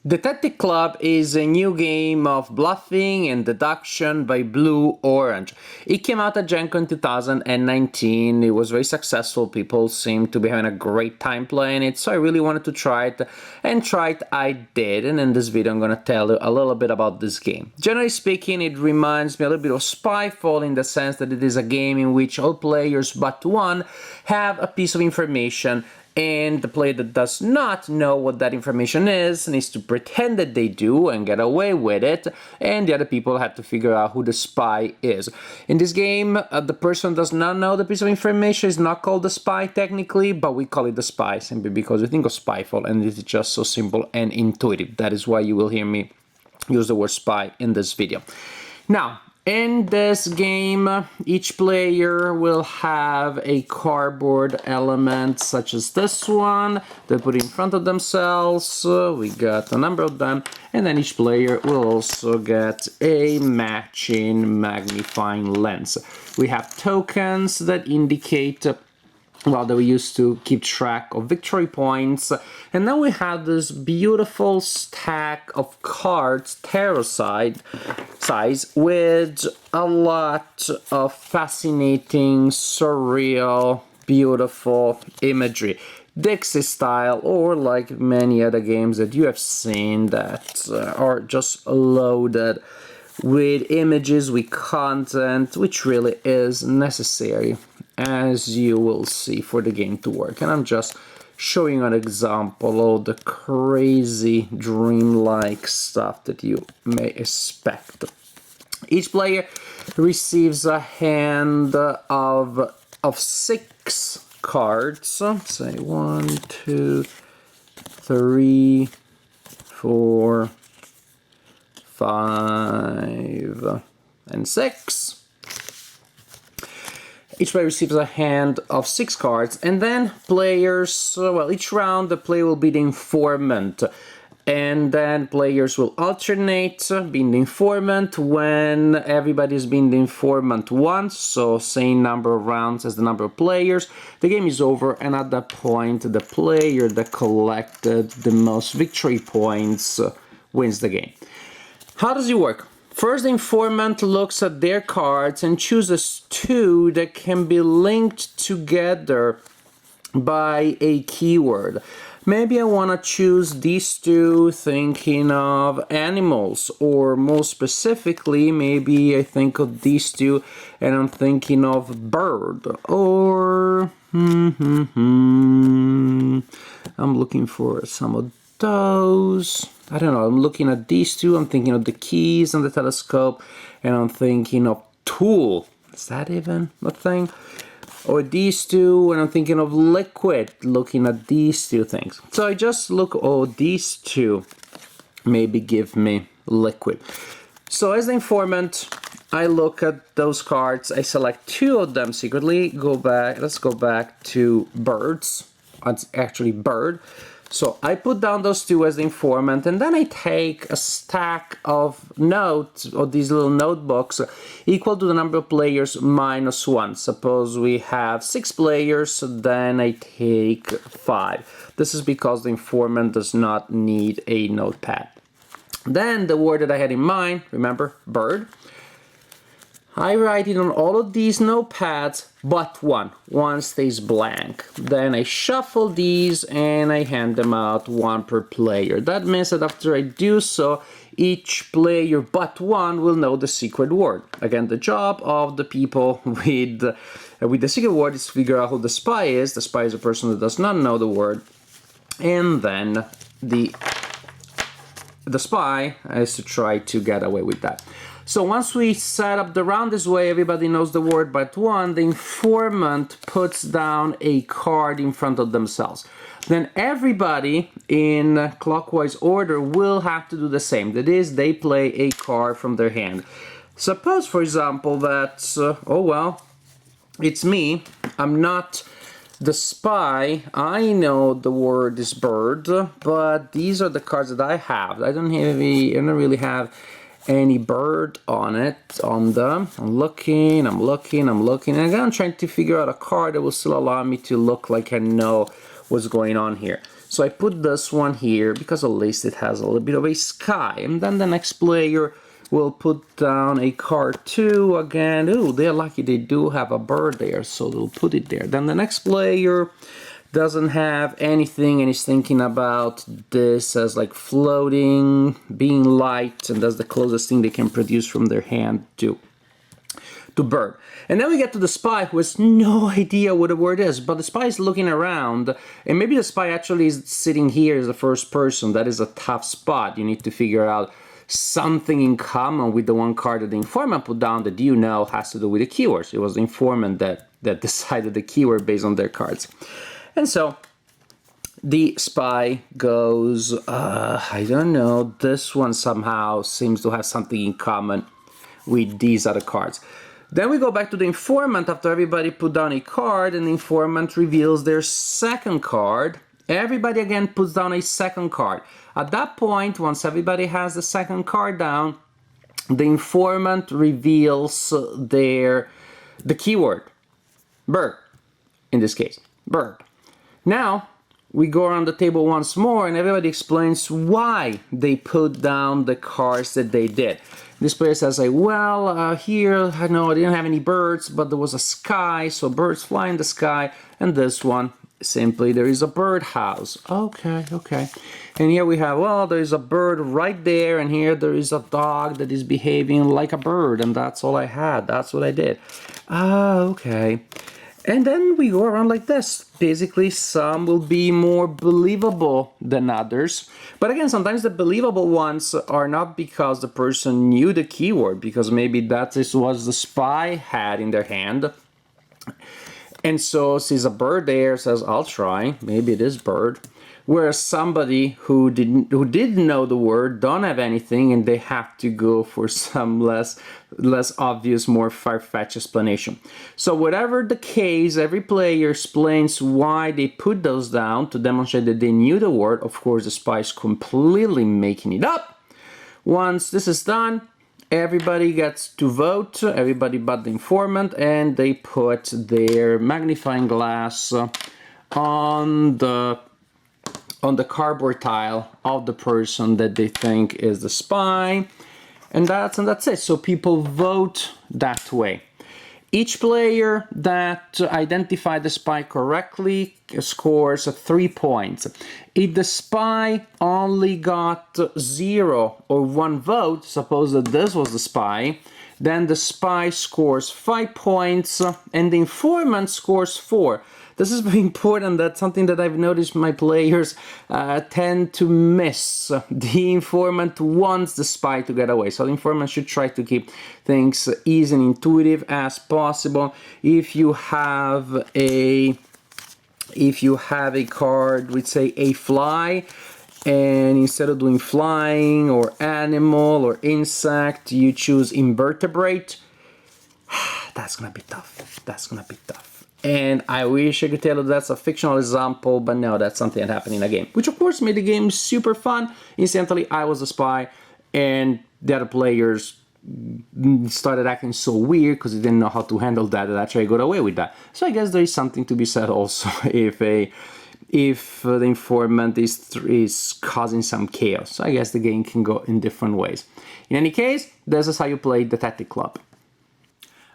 Detective Club is a new game of bluffing and deduction by Blue Orange. It came out at Gen Con 2019. It was very successful. People seem to be having a great time playing it, so I really wanted to try it, and try it I did. And in this video I'm going to tell you a little bit about this game. Generally speaking, it reminds me a little bit of Spyfall in the sense that it is a game in which all players but one have a piece of information, and the player that does not know what that information is needs to pretend that they do and get away with it, and the other people have to figure out who the spy is. In this game, the person does not know the piece of information is not called the spy technically, but we call it the spy simply because we think of Spyfall and it is just so simple and intuitive. That is why you will hear me use the word spy in this video. Now, in this game, each player will have a cardboard element such as this one. They put in front of themselves. We got a number of them, and then each player will also get a matching magnifying lens. We have tokens that indicate that we used to keep track of victory points, and then we have this beautiful stack of cards, tarot size, with a lot of fascinating, surreal, beautiful imagery. Dixie style, or like many other games that you have seen that are just loaded with images, with content, which really is necessary, as you will see, for the game to work. And I'm just showing an example of the crazy dreamlike stuff that you may expect. Each player receives a hand of 6 cards. Say 1, 2, 3, 4, 5, and 6. Each player receives a hand of 6 cards, and then players, well, each round the player will be the informant, and then players will alternate being the informant. When everybody's been the informant once, so same number of rounds as the number of players, the game is over, and at that point the player that collected the most victory points wins the game. How does it work? First, the informant looks at their cards and chooses 2 that can be linked together by a keyword. Maybe I want to choose these 2 thinking of animals, or more specifically, maybe I think of these 2 and I'm thinking of bird, or I'm looking for some of those. I don't know, I'm looking at these 2, I'm thinking of the keys on the telescope, and I'm thinking of tool. Is that even a thing? Or these 2, and I'm thinking of liquid, looking at these 2 things. So I just look, oh, these 2 maybe give me liquid. So as the informant, I look at those cards, I select 2 of them secretly, go back, let's go back to birds. It's actually bird. So I put down those 2 as the informant, and then I take a stack of notes, or these little notebooks, equal to the number of players minus 1. Suppose we have 6 players, then I take 5. This is because the informant does not need a notepad. Then the word that I had in mind, remember, bird, I write it on all of these notepads but one. One stays blank. Then I shuffle these and I hand them out, 1 per player. That means that after I do so, each player but one will know the secret word. Again, the job of the people with the secret word is to figure out who the spy is. The spy is a person that does not know the word. And then the spy is to try to get away with that. So once we set up the round this way, everybody knows the word but one, the informant puts down a card in front of themselves. Then everybody in clockwise order will have to do the same. That is, they play a card from their hand. Suppose, for example, that, oh well, it's me, I'm not the spy, I know the word is bird, but these are the cards that I have. I don't really have any bird on them. I'm looking, and again I'm trying to figure out a card that will still allow me to look like I know what's going on here. So I put this one here because at least it has a little bit of a sky. And then the next player will put down a card 2 again. Ooh, they're lucky they do have a bird there, so they'll put it there. Then the next player doesn't have anything and is thinking about this as like floating, being light, and that's the closest thing they can produce from their hand to bird. And then we get to the spy, who has no idea what the word is, but the spy is looking around, and maybe the spy actually is sitting here as the first person. That is a tough spot. You need to figure out something in common with the one card that the informant put down that you know has to do with the keywords. It was the informant that decided the keyword based on their cards. And so the spy goes, I don't know, this one somehow seems to have something in common with these other cards. Then we go back to the informant after everybody put down a card, and the informant reveals their second card. Everybody again puts down a second card. At that point, once everybody has the second card down, the informant reveals the keyword, bird, in this case, bird. Now, we go around the table once more and everybody explains why they put down the cards that they did. This player says, like, well, here, I know I didn't have any birds, but there was a sky, so birds fly in the sky. And this one, simply, there is a birdhouse. Okay. And here we have, well, there is a bird right there, and here there is a dog that is behaving like a bird, and that's all I had. That's what I did. Okay. And then we go around like this. Basically, some will be more believable than others. But again, sometimes the believable ones are not because the person knew the keyword, because maybe that is what the spy had in their hand. And so sees a bird there, says, I'll try. Maybe it is bird. Whereas somebody who did know the word, don't have anything, and they have to go for some less obvious, more far-fetched explanation. So whatever the case, every player explains why they put those down to demonstrate that they knew the word. Of course, the spy is completely making it up. Once this is done, everybody gets to vote, everybody but the informant, and they put their magnifying glass on the cardboard tile of the person that they think is the spy, and that's it. So people vote that way. Each player that identified the spy correctly scores 3 points. If the spy only got 0 or 1 vote, suppose that this was the spy, then the spy scores 5 points and the informant scores 4. This is very important. That's something that I've noticed my players tend to miss. The informant wants the spy to get away, so the informant should try to keep things easy and intuitive as possible. If you have a card with, say, a fly, and instead of doing flying or animal or insect, you choose invertebrate, that's gonna be tough. That's gonna be tough. And I wish I could tell you that's a fictional example, but no, that's something that happened in a game. Which of course made the game super fun. Incidentally, I was the spy, and the other players started acting so weird because they didn't know how to handle that, and actually I got away with that. So I guess there is something to be said also if the informant is causing some chaos. So I guess the game can go in different ways. In any case, this is how you play Detective Club.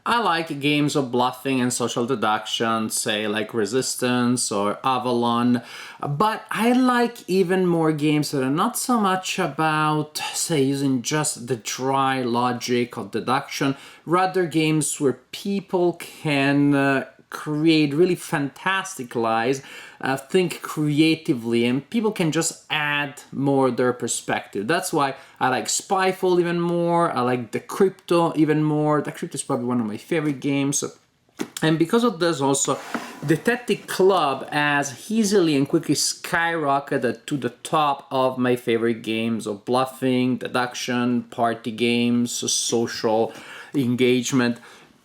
I like games of bluffing and social deduction, say like Resistance or Avalon, but I like even more games that are not so much about, say, using just the dry logic of deduction, rather games where people can create really fantastic lies, think creatively, and people can just add more their perspective. That's why I like Spyfall even more, I like The Crypto even more. The Crypto is probably one of my favorite games. And because of this also, Detective Club has easily and quickly skyrocketed to the top of my favorite games of bluffing, deduction, party games, social engagement,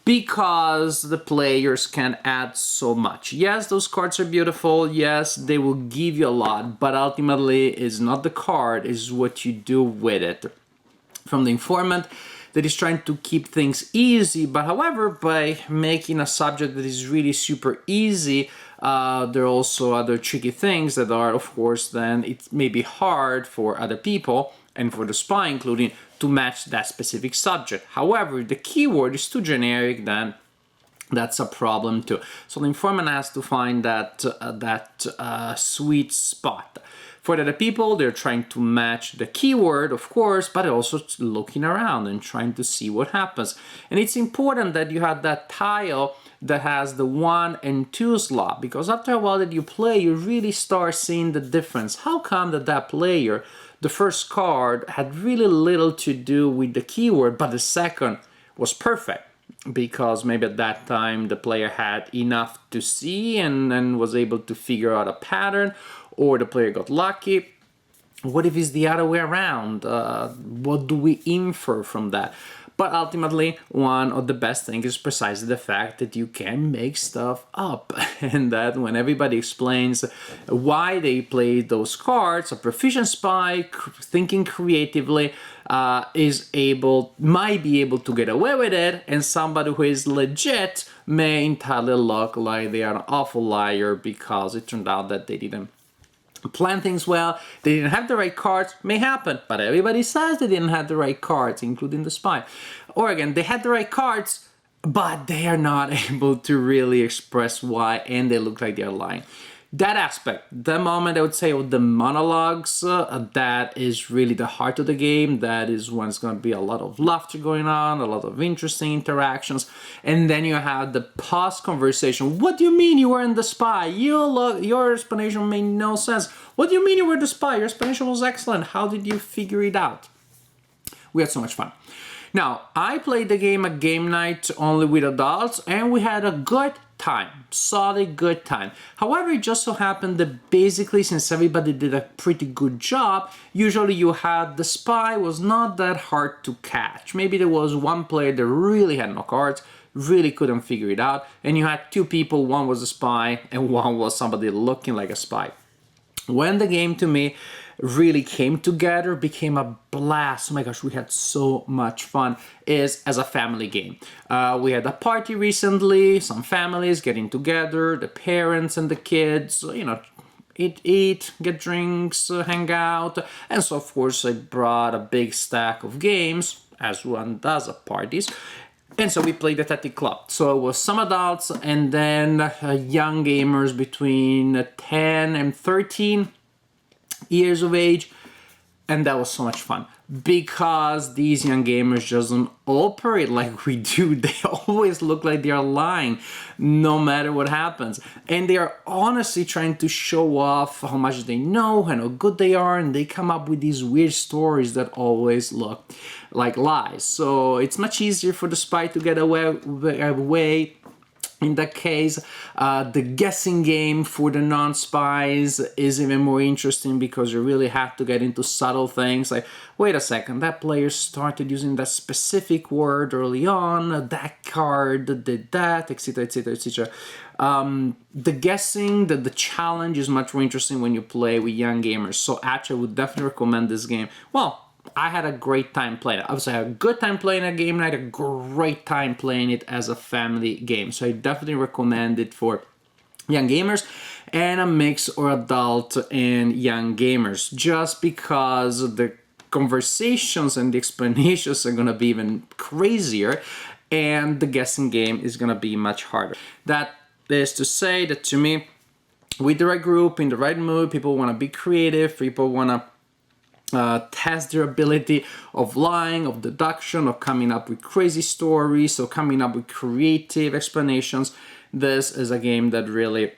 because the players can add so much. Yes, those cards are beautiful, yes, they will give you a lot, but ultimately it's not the card, it's what you do with it. From the informant, that is trying to keep things easy, but however, by making a subject that is really super easy, there are also other tricky things that are, of course, then it may be hard for other people, and for the spy including, to match that specific subject. However, if the keyword is too generic, then that's a problem too. So the informant has to find that sweet spot. For the other people, they're trying to match the keyword, of course, but also looking around and trying to see what happens. And it's important that you have that tile that has the 1 and 2 slot, because after a while that you play, you really start seeing the difference. How come that player, the first card, had really little to do with the keyword, but the second was perfect? Because maybe at that time the player had enough to see and was able to figure out a pattern, or the player got lucky. What if it's the other way around? What do we infer from that? But ultimately, one of the best things is precisely the fact that you can make stuff up, and that when everybody explains why they played those cards, a proficient spy thinking creatively might be able to get away with it, and somebody who is legit may entirely look like they are an awful liar because it turned out that they didn't plan things well, they didn't have the right cards. May happen, but everybody says they didn't have the right cards, including the spy. Or again, they had the right cards, but they are not able to really express why, and they look like they're lying. That aspect, the moment I would say of the monologues, that is really the heart of the game. That is when it's going to be a lot of laughter going on, a lot of interesting interactions, and then you have the pause conversation. What do you mean you weren't the spy? Your explanation made no sense. What do you mean you were the spy? Your explanation was excellent. How did you figure it out? We had so much fun. Now, I played the game at game night only with adults, and we had a good time, solid good time. However, it just so happened that basically, since everybody did a pretty good job, usually you had the spy was not that hard to catch. Maybe there was one player that really had no cards, really couldn't figure it out, and you had two people, one was a spy and one was somebody looking like a spy. When the game to me really came together, became a blast. Oh my gosh, we had so much fun. Is as a family game. We had a party recently, some families getting together, the parents and the kids, eat, get drinks, hang out. And so of course I brought a big stack of games, as one does at parties. And so we played the Tactic Club. So it was some adults and then young gamers between 10 and 13 years of age, and that was so much fun because these young gamers just don't operate like we do. They always look like they are lying no matter what happens, and they are honestly trying to show off how much they know and how good they are, and they come up with these weird stories that always look like lies. So it's much easier for the spy to get away. In that case, the guessing game for the non-spies is even more interesting because you really have to get into subtle things like, wait a second, that player started using that specific word early on, that card did that, etc., etc., etc. The guessing, the challenge is much more interesting when you play with young gamers. So actually, I would definitely recommend this game. Well, I had a great time playing it. Obviously, I had a good time playing a game night, a great time playing it as a family game. So I definitely recommend it for young gamers and a mix or adult and young gamers, just because the conversations and the explanations are going to be even crazier and the guessing game is going to be much harder. That is to say that to me, with the right group, in the right mood, people want to be creative, people want to test their ability of lying, of deduction, of coming up with crazy stories, or coming up with creative explanations. This is a game that really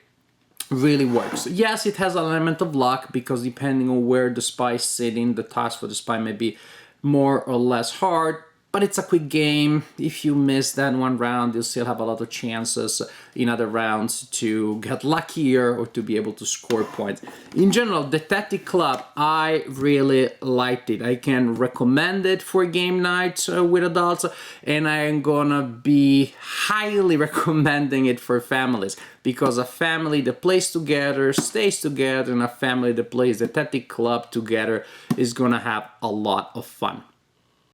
works. Yes, it has an element of luck because depending on where the spy is sitting, the task for the spy may be more or less hard. But it's a quick game. If you miss that one round, you'll still have a lot of chances in other rounds to get luckier or to be able to score points. In general, the Tactic Club, I really liked it. I can recommend it for game night with adults, and I'm gonna be highly recommending it for families, because a family that plays together stays together, and a family that plays the Tactic Club together is gonna have a lot of fun.